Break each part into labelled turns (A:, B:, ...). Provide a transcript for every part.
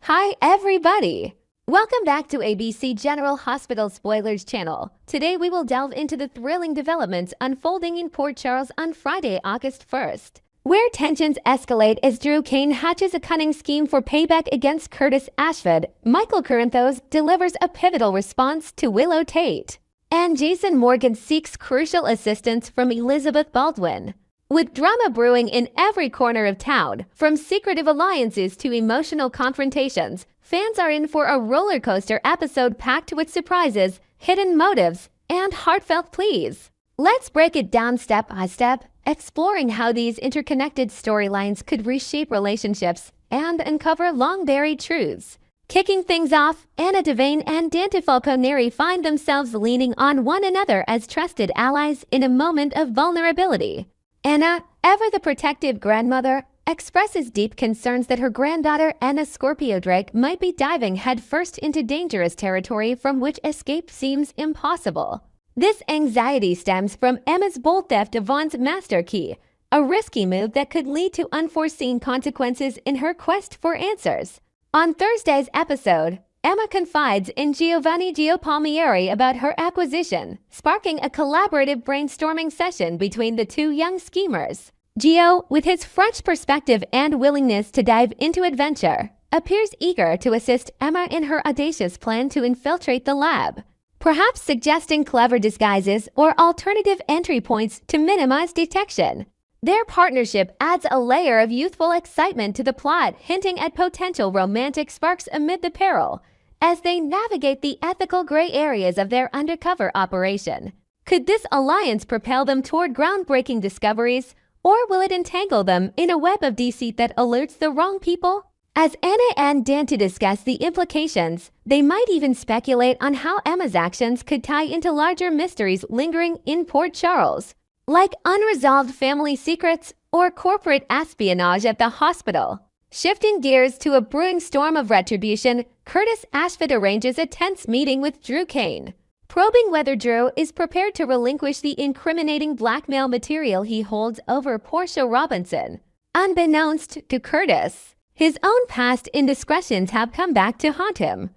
A: Hi, everybody! Welcome back to ABC General Hospital Spoilers channel. Today we will delve into the thrilling developments unfolding in Port Charles on Friday, August 1st, where tensions escalate as Drew Kane hatches a cunning scheme for payback against Curtis Ashford. Michael Corinthos delivers a pivotal response to Willow Tate, and Jason Morgan seeks crucial assistance from Elizabeth Baldwin. With drama brewing in every corner of town, from secretive alliances to emotional confrontations, fans are in for a roller coaster episode packed with surprises, hidden motives, and heartfelt pleas. Let's break it down step by step, exploring how these interconnected storylines could reshape relationships and uncover long-buried truths. Kicking things off, Anna Devane and Dante Falconeri find themselves leaning on one another as trusted allies in a moment of vulnerability. Anna, ever the protective grandmother, expresses deep concerns that her granddaughter Anna Scorpio Drake might be diving headfirst into dangerous territory from which escape seems impossible. This anxiety stems from Emma's bold theft of Vaughn's master key, a risky move that could lead to unforeseen consequences in her quest for answers. On Thursday's episode, Emma confides in Giovanni Palmieri about her acquisition, sparking a collaborative brainstorming session between the two young schemers. Gio, with his fresh perspective and willingness to dive into adventure, appears eager to assist Emma in her audacious plan to infiltrate the lab, perhaps suggesting clever disguises or alternative entry points to minimize detection. Their partnership adds a layer of youthful excitement to the plot, hinting at potential romantic sparks amid the peril as they navigate the ethical gray areas of their undercover operation. Could this alliance propel them toward groundbreaking discoveries, or will it entangle them in a web of deceit that alerts the wrong people? As Anna and Dante discuss the implications, they might even speculate on how Emma's actions could tie into larger mysteries lingering in Port Charles, like unresolved family secrets or corporate espionage at the hospital. Shifting gears to a brewing storm of retribution, Curtis Ashford arranges a tense meeting with Drew Kane, probing whether Drew is prepared to relinquish the incriminating blackmail material he holds over Portia Robinson. Unbeknownst to Curtis, his own past indiscretions have come back to haunt him.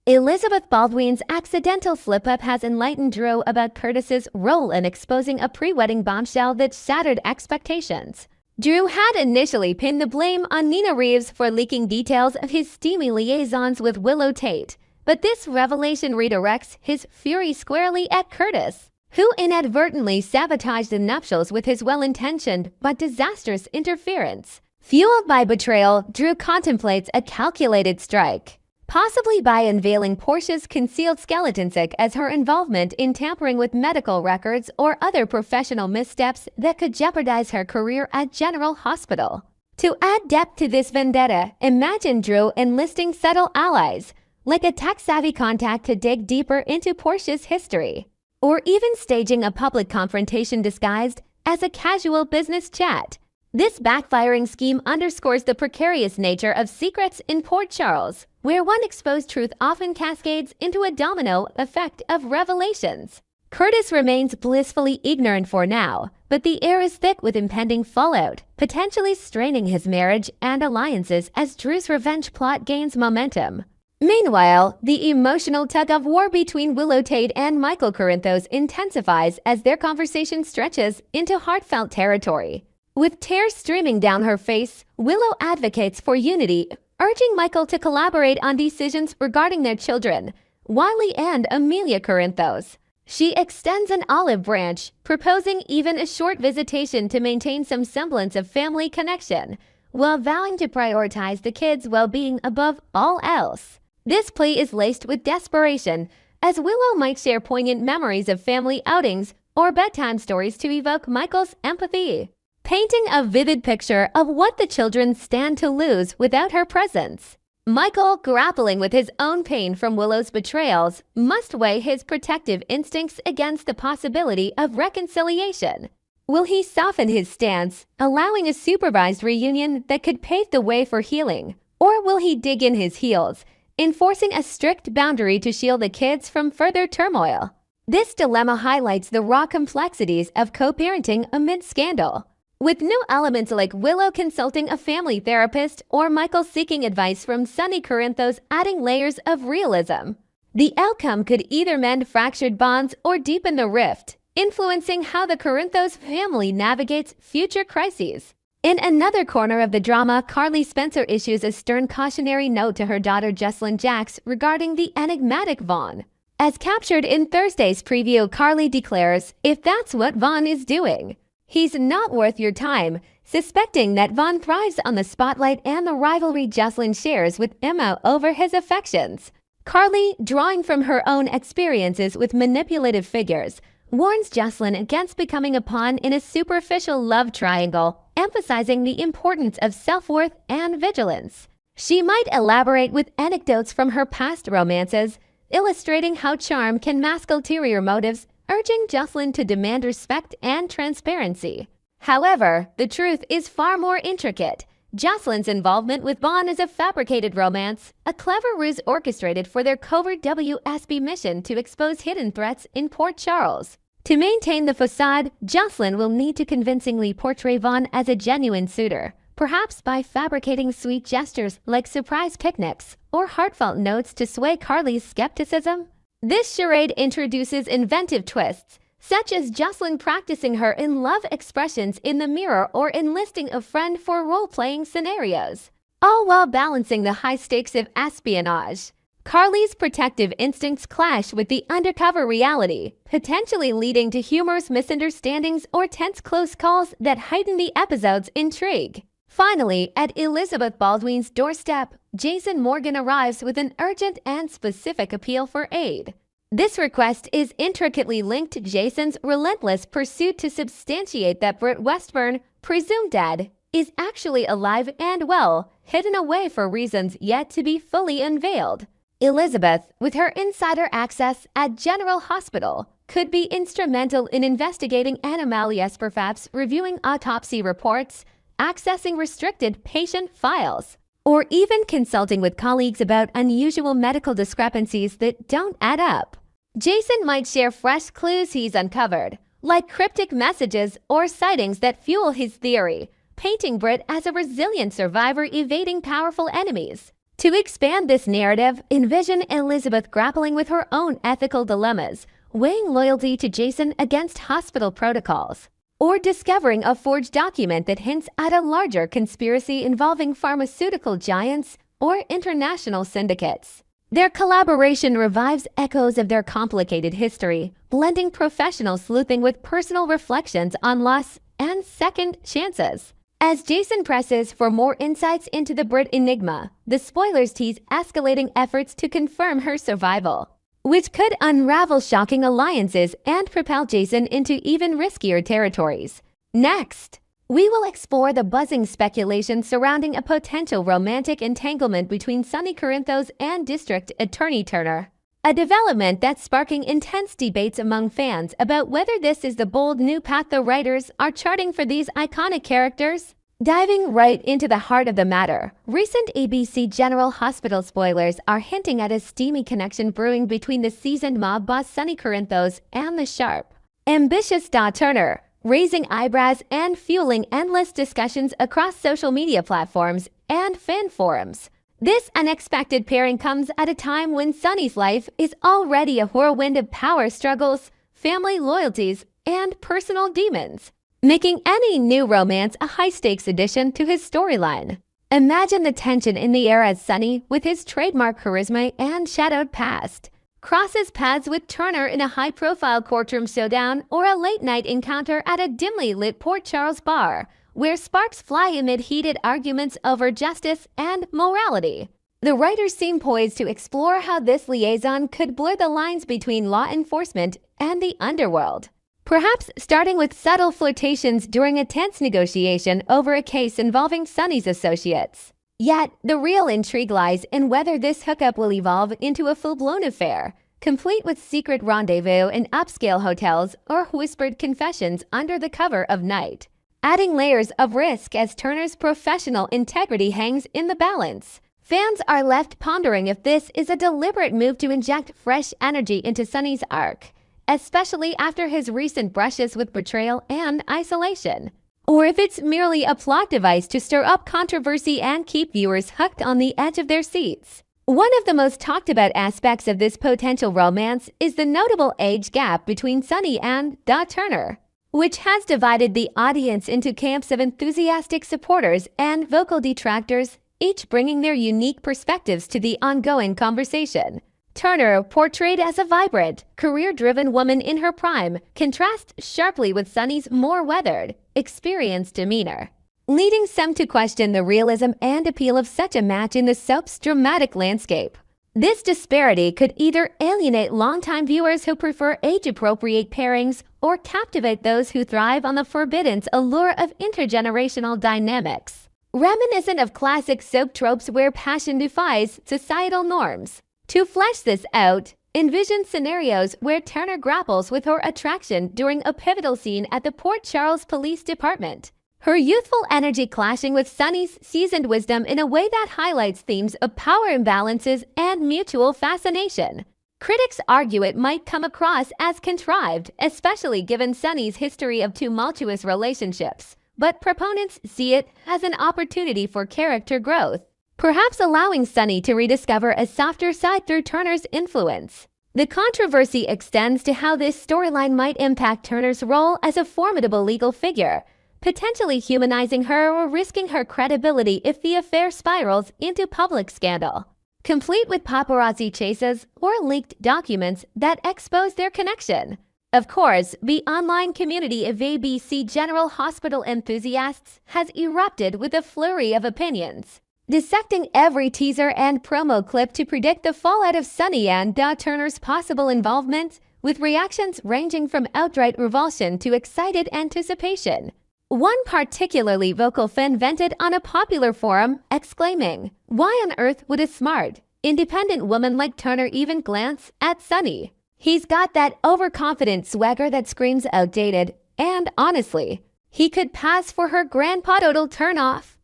A: Elizabeth Baldwin's accidental slip-up has enlightened Drew about Curtis's role in exposing a pre-wedding bombshell that shattered expectations. Drew had initially pinned the blame on Nina Reeves for leaking details of his steamy liaisons with Willow Tate, but this revelation redirects his fury squarely at Curtis, who inadvertently sabotaged the nuptials with his well-intentioned but disastrous interference. Fueled by betrayal, Drew contemplates a calculated strike, possibly by unveiling Portia's concealed skeleton sick as her involvement in tampering with medical records or other professional missteps that could jeopardize her career at General Hospital. To add depth to this vendetta, imagine Drew enlisting subtle allies, like a tech-savvy contact to dig deeper into Portia's history, or even staging a public confrontation disguised as a casual business chat. This backfiring scheme underscores the precarious nature of secrets in Port Charles, where one exposed truth often cascades into a domino effect of revelations. Curtis remains blissfully ignorant for now, but the air is thick with impending fallout, potentially straining his marriage and alliances as Drew's revenge plot gains momentum. Meanwhile, the emotional tug-of-war between Willow Tate and Michael Corinthos intensifies as their conversation stretches into heartfelt territory. With tears streaming down her face, Willow advocates for unity, urging Michael to collaborate on decisions regarding their children, Wiley and Amelia Corinthos. She extends an olive branch, proposing even a short visitation to maintain some semblance of family connection, while vowing to prioritize the kids' well-being above all else. This plea is laced with desperation, as Willow might share poignant memories of family outings or bedtime stories to evoke Michael's empathy, painting a vivid picture of what the children stand to lose without her presence. Michael, grappling with his own pain from Willow's betrayals, must weigh his protective instincts against the possibility of reconciliation. Will he soften his stance, allowing a supervised reunion that could pave the way for healing? Or will he dig in his heels, enforcing a strict boundary to shield the kids from further turmoil? This dilemma highlights the raw complexities of co-parenting amid scandal. with new elements like Willow consulting a family therapist or Michael seeking advice from Sonny Corinthos adding layers of realism. The outcome could either mend fractured bonds or deepen the rift, influencing how the Corinthos family navigates future crises. In another corner of the drama, Carly Spencer issues a stern cautionary note to her daughter Jesslyn Jax regarding the enigmatic Vaughn. As captured in Thursday's preview, Carly declares, "If that's what Vaughn is doing, he's not worth your time," suspecting that Vaughn thrives on the spotlight and the rivalry Jesslyn shares with Emma over his affections. Carly, drawing from her own experiences with manipulative figures, warns Jesslyn against becoming a pawn in a superficial love triangle, emphasizing the importance of self-worth and vigilance. She might elaborate with anecdotes from her past romances, illustrating how charm can mask ulterior motives, urging Jesslyn to demand respect and transparency. However, the truth is far more intricate. Jesslyn's involvement with Vaughn is a fabricated romance, a clever ruse orchestrated for their covert WSB mission to expose hidden threats in Port Charles. To maintain the facade, Jesslyn will need to convincingly portray Vaughn as a genuine suitor, perhaps by fabricating sweet gestures like surprise picnics or heartfelt notes to sway Carly's skepticism. This charade introduces inventive twists, such as Jesslyn practicing her in-love expressions in the mirror or enlisting a friend for role-playing scenarios, all while balancing the high stakes of espionage. Carly's protective instincts clash with the undercover reality, potentially leading to humorous misunderstandings or tense close calls that heighten the episode's intrigue. Finally, at Elizabeth Baldwin's doorstep, Jason Morgan arrives with an urgent and specific appeal for aid. This request is intricately linked to Jason's relentless pursuit to substantiate that Britt Westburn, presumed dead, is actually alive and well, hidden away for reasons yet to be fully unveiled. Elizabeth, with her insider access at General Hospital, could be instrumental in investigating Anomaly Esperfap's reviewing autopsy reports, accessing restricted patient files, or even consulting with colleagues about unusual medical discrepancies that don't add up. Jason might share fresh clues he's uncovered, like cryptic messages or sightings that fuel his theory, painting Britt as a resilient survivor evading powerful enemies. To expand this narrative, envision Elizabeth grappling with her own ethical dilemmas, weighing loyalty to Jason against hospital protocols, or discovering a forged document that hints at a larger conspiracy involving pharmaceutical giants or international syndicates. Their collaboration revives echoes of their complicated history, blending professional sleuthing with personal reflections on loss and second chances. As Jason presses for more insights into the Britt enigma, the spoilers tease escalating efforts to confirm her survival, which could unravel shocking alliances and propel Jason into even riskier territories. Next, we will explore the buzzing speculation surrounding a potential romantic entanglement between Sonny Corinthos and District Attorney Turner, a development that's sparking intense debates among fans about whether this is the bold new path the writers are charting for these iconic characters. Diving right into the heart of the matter, recent ABC General Hospital spoilers are hinting at a steamy connection brewing between the seasoned mob boss Sonny Corinthos and the sharp, ambitious Turner, raising eyebrows and fueling endless discussions across social media platforms and fan forums. This unexpected pairing comes at a time when Sonny's life is already a whirlwind of power struggles, family loyalties, and personal demons, making any new romance a high-stakes addition to his storyline. Imagine the tension in the air as Sonny, with his trademark charisma and shadowed past, crosses paths with Turner in a high-profile courtroom showdown or a late-night encounter at a dimly lit Port Charles bar, where sparks fly amid heated arguments over justice and morality. The writers seem poised to explore how this liaison could blur the lines between law enforcement and the underworld, perhaps starting with subtle flirtations during a tense negotiation over a case involving Sonny's associates. Yet, the real intrigue lies in whether this hookup will evolve into a full-blown affair, complete with secret rendezvous in upscale hotels or whispered confessions under the cover of night, adding layers of risk as Turner's professional integrity hangs in the balance. Fans are left pondering if this is a deliberate move to inject fresh energy into Sonny's arc, especially after his recent brushes with betrayal and isolation. or if it's merely a plot device to stir up controversy and keep viewers hooked on the edge of their seats. One of the most talked about aspects of this potential romance is the notable age gap between Sonny and Dot Turner, which has divided the audience into camps of enthusiastic supporters and vocal detractors, each bringing their unique perspectives to the ongoing conversation. Turner, portrayed as a vibrant, career-driven woman in her prime, contrasts sharply with Sonny's more weathered, experienced demeanor, leading some to question the realism and appeal of such a match in the soap's dramatic landscape. This disparity could either alienate longtime viewers who prefer age-appropriate pairings or captivate those who thrive on the forbidden allure of intergenerational dynamics. Reminiscent of classic soap tropes where passion defies societal norms. To flesh this out, envision scenarios where Turner grapples with her attraction during a pivotal scene at the Port Charles Police Department, her youthful energy clashing with Sonny's seasoned wisdom in a way that highlights themes of power imbalances and mutual fascination. Critics argue it might come across as contrived, especially given Sonny's history of tumultuous relationships, but proponents see it as an opportunity for character growth, perhaps allowing Sonny to rediscover a softer side through Turner's influence. The controversy extends to how this storyline might impact Turner's role as a formidable legal figure, potentially humanizing her or risking her credibility if the affair spirals into public scandal, complete with paparazzi chases or leaked documents that expose their connection. Of course, the online community of ABC General Hospital enthusiasts has erupted with a flurry of opinions, dissecting every teaser and promo clip to predict the fallout of Sonny and Dot Turner's possible involvement, with reactions ranging from outright revulsion to excited anticipation. One particularly vocal fan vented on a popular forum, exclaiming, "Why on earth would a smart, independent woman like Turner even glance at Sonny? He's got that overconfident swagger that screams outdated, and honestly, he could pass for her grandpa total turn-off."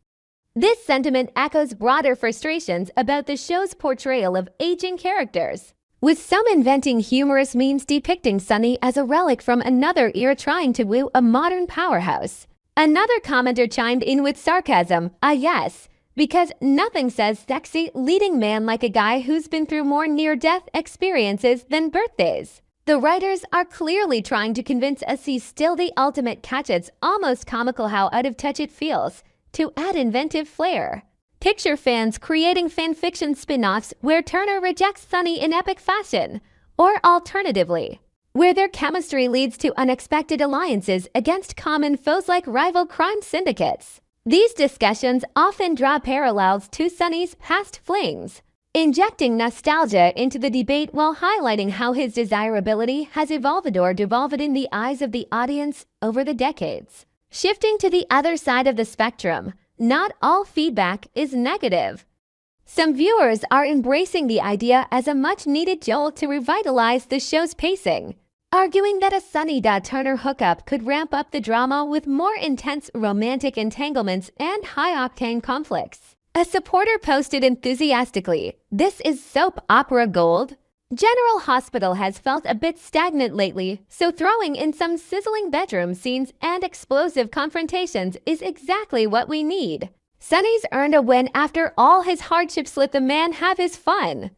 A: This sentiment echoes broader frustrations about the show's portrayal of aging characters, with some inventing humorous memes depicting Sonny as a relic from another era trying to woo a modern powerhouse. Another commenter chimed in with sarcasm, yes, because nothing says sexy leading man like a guy who's been through more near-death experiences than birthdays. The writers are clearly trying to convince us he's still the ultimate catch. It's almost comical how out of touch it feels, to add inventive flair. Picture fans creating fanfiction spin-offs where Turner rejects Sonny in epic fashion, or alternatively, where their chemistry leads to unexpected alliances against common foes like rival crime syndicates. These discussions often draw parallels to Sonny's past flings, injecting nostalgia into the debate while highlighting how his desirability has evolved or devolved in the eyes of the audience over the decades. Shifting to the other side of the spectrum, not all feedback is negative. Some viewers are embracing the idea as a much-needed jolt to revitalize the show's pacing, arguing that a Sonny Turner hookup could ramp up the drama with more intense romantic entanglements and high-octane conflicts. A supporter posted enthusiastically, "This is soap opera gold." General Hospital has felt a bit stagnant lately, so throwing in some sizzling bedroom scenes and explosive confrontations is exactly what we need. Sonny's earned a win after all his hardships. Let the man have his fun.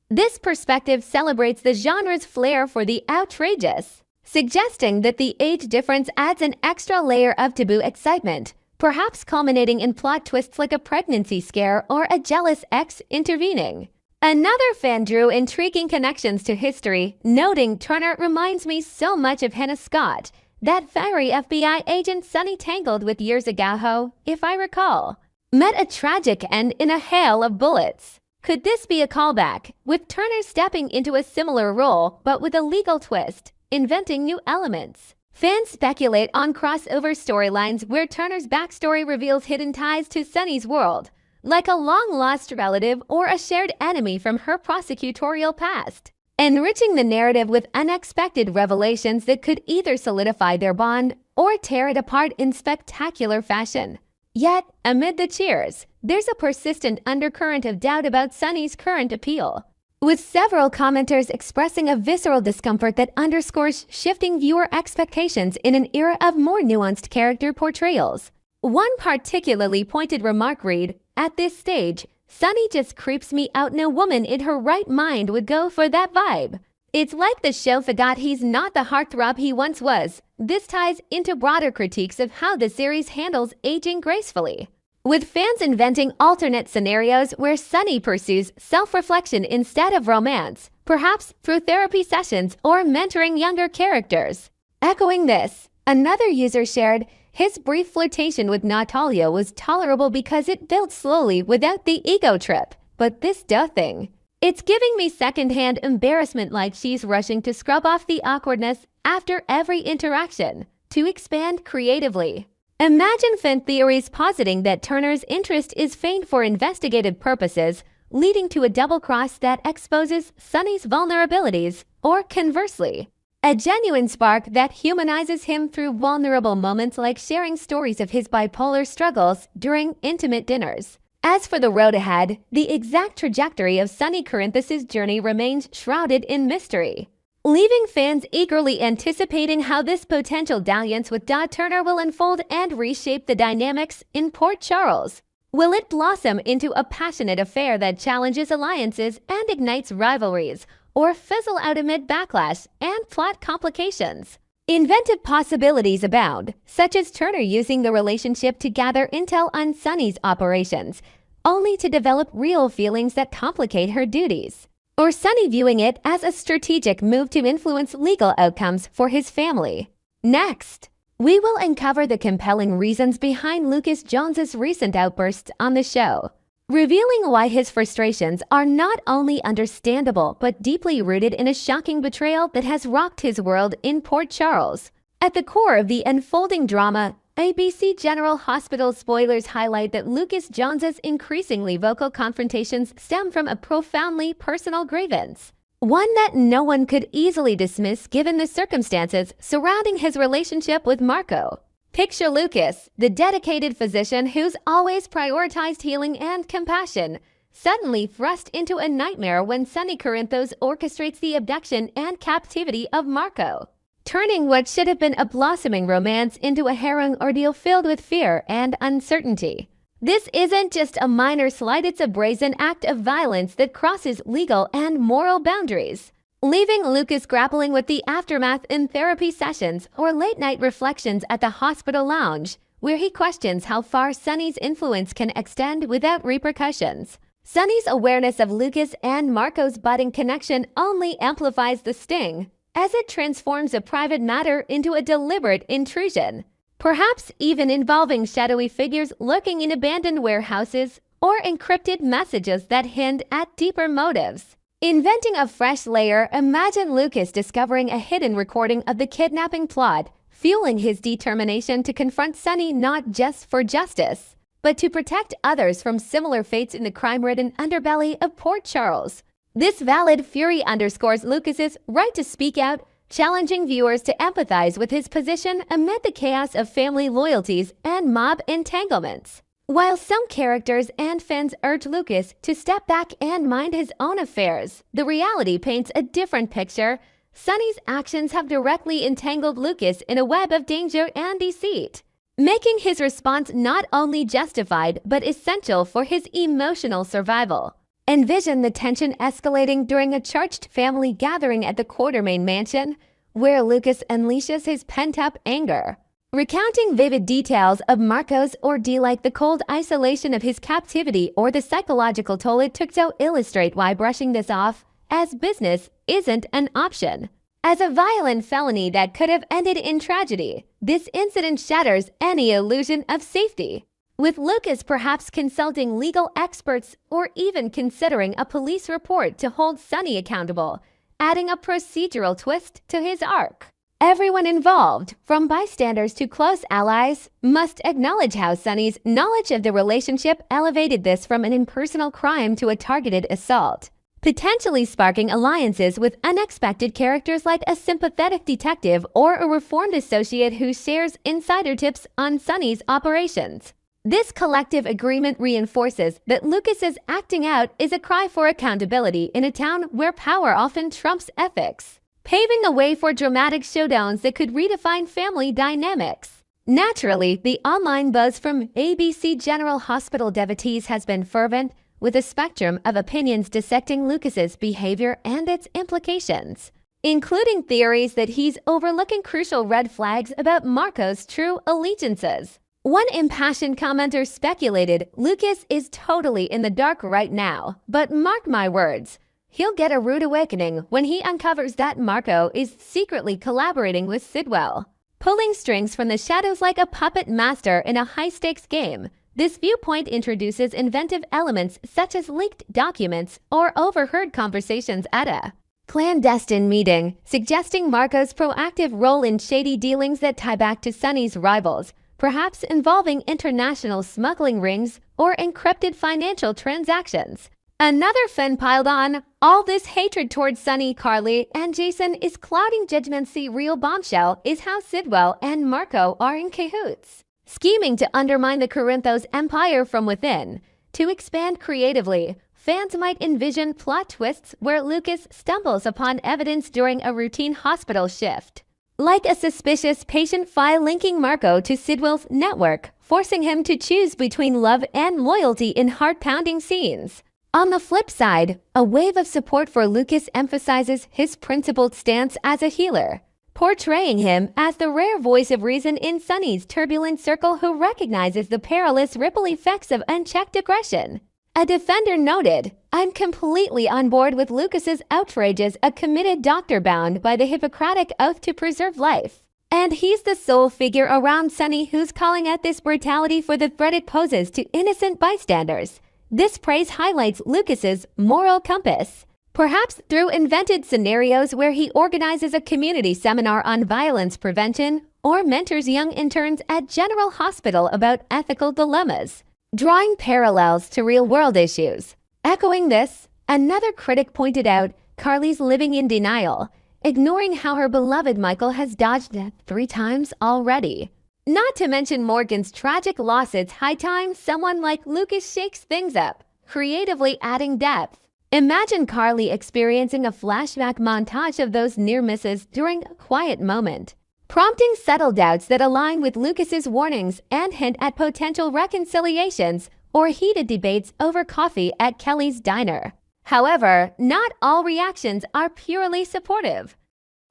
A: This perspective celebrates the genre's flair for the outrageous, suggesting that the age difference adds an extra layer of taboo excitement, perhaps culminating in plot twists like a pregnancy scare or a jealous ex intervening. Another fan drew intriguing connections to history, noting, "Turner reminds me so much of Hannah Scott, that fiery FBI agent Sonny tangled with years ago, if I recall. Met a tragic end in a hail of bullets." Could this be a callback, with Turner stepping into a similar role but with a legal twist, inventing new elements? Fans speculate on crossover storylines where Turner's backstory reveals hidden ties to Sonny's world, like a long-lost relative or a shared enemy from her prosecutorial past, enriching the narrative with unexpected revelations that could either solidify their bond or tear it apart in spectacular fashion. Yet, amid the cheers, there's a persistent undercurrent of doubt about Sonny's current appeal. with several commenters expressing a visceral discomfort that underscores shifting viewer expectations in an era of more nuanced character portrayals. One particularly pointed remark read, "At this stage, Sonny just creeps me out. No woman in her right mind would go for that vibe." It's like the show forgot he's not the heartthrob he once was. This ties into broader critiques of how the series handles aging gracefully, with fans inventing alternate scenarios where Sonny pursues self-reflection instead of romance, perhaps through therapy sessions or mentoring younger characters. Echoing this, another user shared, "His brief flirtation with Natalia was tolerable because it built slowly without the ego trip. But this duh thing. It's giving me secondhand embarrassment, like she's rushing to scrub off the awkwardness after every interaction." To expand creatively, imagine fan theories positing that Turner's interest is feigned for investigative purposes, leading to a double cross that exposes Sonny's vulnerabilities, or conversely, a genuine spark that humanizes him through vulnerable moments like sharing stories of his bipolar struggles during intimate dinners. As for the road ahead, the exact trajectory of Sonny Corinthos' journey remains shrouded in mystery, leaving fans eagerly anticipating how this potential dalliance with Turner will unfold and reshape the dynamics in Port Charles. Will it blossom into a passionate affair that challenges alliances and ignites rivalries, or fizzle out amid backlash and plot complications? Inventive possibilities abound, such as Turner using the relationship to gather intel on Sonny's operations, only to develop real feelings that complicate her duties, or Sonny viewing it as a strategic move to influence legal outcomes for his family. Next, we will uncover the compelling reasons behind Lucas Jones's recent outbursts on the show, revealing why his frustrations are not only understandable but deeply rooted in a shocking betrayal that has rocked his world in Port Charles. At the core of the unfolding drama, ABC General Hospital spoilers highlight that Lucas Jones's increasingly vocal confrontations stem from a profoundly personal grievance, one that no one could easily dismiss given the circumstances surrounding his relationship with Marco. Picture Lucas, the dedicated physician who's always prioritized healing and compassion, suddenly thrust into a nightmare when Sonny Corinthos orchestrates the abduction and captivity of Marco, turning what should have been a blossoming romance into a harrowing ordeal filled with fear and uncertainty. This isn't just a minor slight, it's a brazen act of violence that crosses legal and moral boundaries, leaving Lucas grappling with the aftermath in therapy sessions or late-night reflections at the hospital lounge, where he questions how far Sonny's influence can extend without repercussions. Sonny's awareness of Lucas and Marco's budding connection only amplifies the sting, as it transforms a private matter into a deliberate intrusion, perhaps even involving shadowy figures lurking in abandoned warehouses or encrypted messages that hint at deeper motives. Inventing a fresh layer, imagine Lucas discovering a hidden recording of the kidnapping plot, fueling his determination to confront Sonny not just for justice, but to protect others from similar fates in the crime-ridden underbelly of Port Charles. This valid fury underscores Lucas's right to speak out, challenging viewers to empathize with his position amid the chaos of family loyalties and mob entanglements. While some characters and fans urge Lucas to step back and mind his own affairs, the reality paints a different picture. Sonny's actions have directly entangled Lucas in a web of danger and deceit, making his response not only justified but essential for his emotional survival. Envision the tension escalating during a charged family gathering at the Quartermain mansion, where Lucas unleashes his pent-up anger, recounting vivid details of Marco's ordeal, like the cold isolation of his captivity or the psychological toll it took, to illustrate why brushing this off as business isn't an option. As a violent felony that could have ended in tragedy, this incident shatters any illusion of safety, with Lucas perhaps consulting legal experts or even considering a police report to hold Sonny accountable, adding a procedural twist to his arc. Everyone involved, from bystanders to close allies, must acknowledge how Sonny's knowledge of the relationship elevated this from an impersonal crime to a targeted assault, potentially sparking alliances with unexpected characters like a sympathetic detective or a reformed associate who shares insider tips on Sonny's operations. This collective agreement reinforces that Lucas's acting out is a cry for accountability in a town where power often trumps ethics, paving the way for dramatic showdowns that could redefine family dynamics. Naturally, the online buzz from ABC General Hospital devotees has been fervent, with a spectrum of opinions dissecting Lucas's behavior and its implications, including theories that he's overlooking crucial red flags about Marco's true allegiances. One impassioned commenter speculated Lucas is totally in the dark right now, but mark my words, he'll get a rude awakening when he uncovers that Marco is secretly collaborating with Sidwell, pulling strings from the shadows like a puppet master in a high-stakes game. This viewpoint introduces inventive elements such as leaked documents or overheard conversations at a clandestine meeting, suggesting Marco's proactive role in shady dealings that tie back to Sonny's rivals, perhaps involving international smuggling rings or encrypted financial transactions. Another fan piled on, all this hatred towards Sonny, Carly, and Jason is clouding judgment's real bombshell is how Sidwell and Marco are in cahoots, scheming to undermine the Corinthos empire from within. To expand creatively, fans might envision plot twists where Lucas stumbles upon evidence during a routine hospital shift, like a suspicious patient file linking Marco to Sidwell's network, forcing him to choose between love and loyalty in heart-pounding scenes. On the flip side, a wave of support for Lucas emphasizes his principled stance as a healer, portraying him as the rare voice of reason in Sonny's turbulent circle who recognizes the perilous ripple effects of unchecked aggression. A defender noted, "I'm completely on board with Lucas's outrage as a committed doctor bound by the Hippocratic oath to preserve life. And he's the sole figure around Sonny who's calling out this brutality for the threat it poses to innocent bystanders." This praise highlights Lucas's moral compass, perhaps through invented scenarios where he organizes a community seminar on violence prevention or mentors young interns at General Hospital about ethical dilemmas, drawing parallels to real-world issues. Echoing this, another critic pointed out Carly's living in denial, ignoring how her beloved Michael has dodged death 3 times already. Not to mention Morgan's tragic loss. It's high time someone like Lucas shakes things up, creatively adding depth. Imagine Carly experiencing a flashback montage of those near misses during a quiet moment, prompting subtle doubts that align with Lucas's warnings and hint at potential reconciliations or heated debates over coffee at Kelly's diner. However, not all reactions are purely supportive.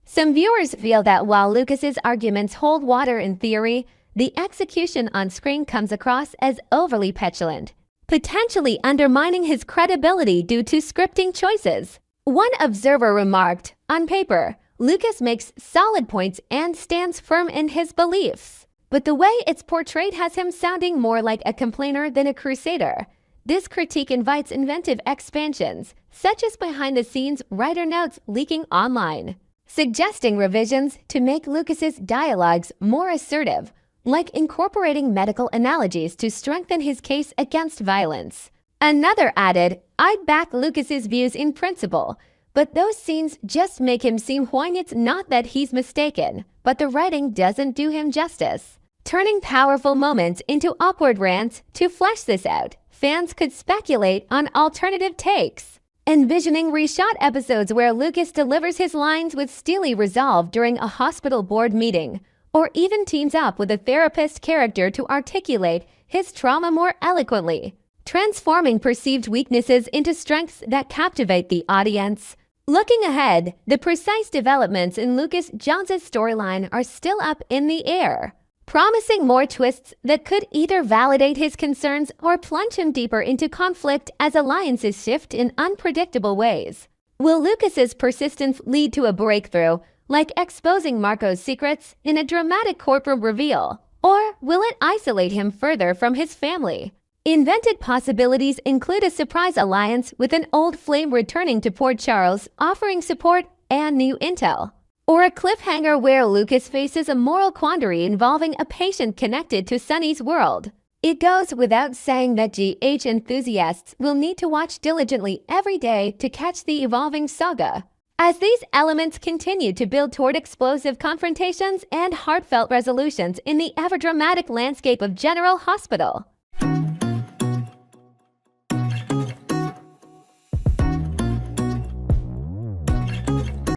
A: Some viewers feel that while Lucas's arguments hold water in theory, the execution on screen comes across as overly petulant, potentially undermining his credibility due to scripting choices. One observer remarked, "On paper, Lucas makes solid points and stands firm in his beliefs, but the way it's portrayed has him sounding more like a complainer than a crusader." This critique invites inventive expansions, such as behind-the-scenes writer notes leaking online, suggesting revisions to make Lucas's dialogues more assertive, like incorporating medical analogies to strengthen his case against violence. Another added, "I'd back Lucas's views in principle, but those scenes just make him seem whiny. It's not that he's mistaken, but the writing doesn't do him justice." Turning powerful moments into awkward rants. To flesh this out, fans could speculate on alternative takes, envisioning reshot episodes where Lucas delivers his lines with steely resolve during a hospital board meeting, or even teams up with a therapist character to articulate his trauma more eloquently, transforming perceived weaknesses into strengths that captivate the audience. Looking ahead, the precise developments in Lucas Jones's storyline are still up in the air, promising more twists that could either validate his concerns or plunge him deeper into conflict as alliances shift in unpredictable ways. Will Lucas's persistence lead to a breakthrough, like exposing Marco's secrets in a dramatic courtroom reveal, or will it isolate him further from his family? Invented possibilities include a surprise alliance with an old flame returning to Port Charles, offering support and new intel, or a cliffhanger where Lucas faces a moral quandary involving a patient connected to Sonny's world. It goes without saying that GH enthusiasts will need to watch diligently every day to catch the evolving saga, as these elements continue to build toward explosive confrontations and heartfelt resolutions in the ever-dramatic landscape of General Hospital.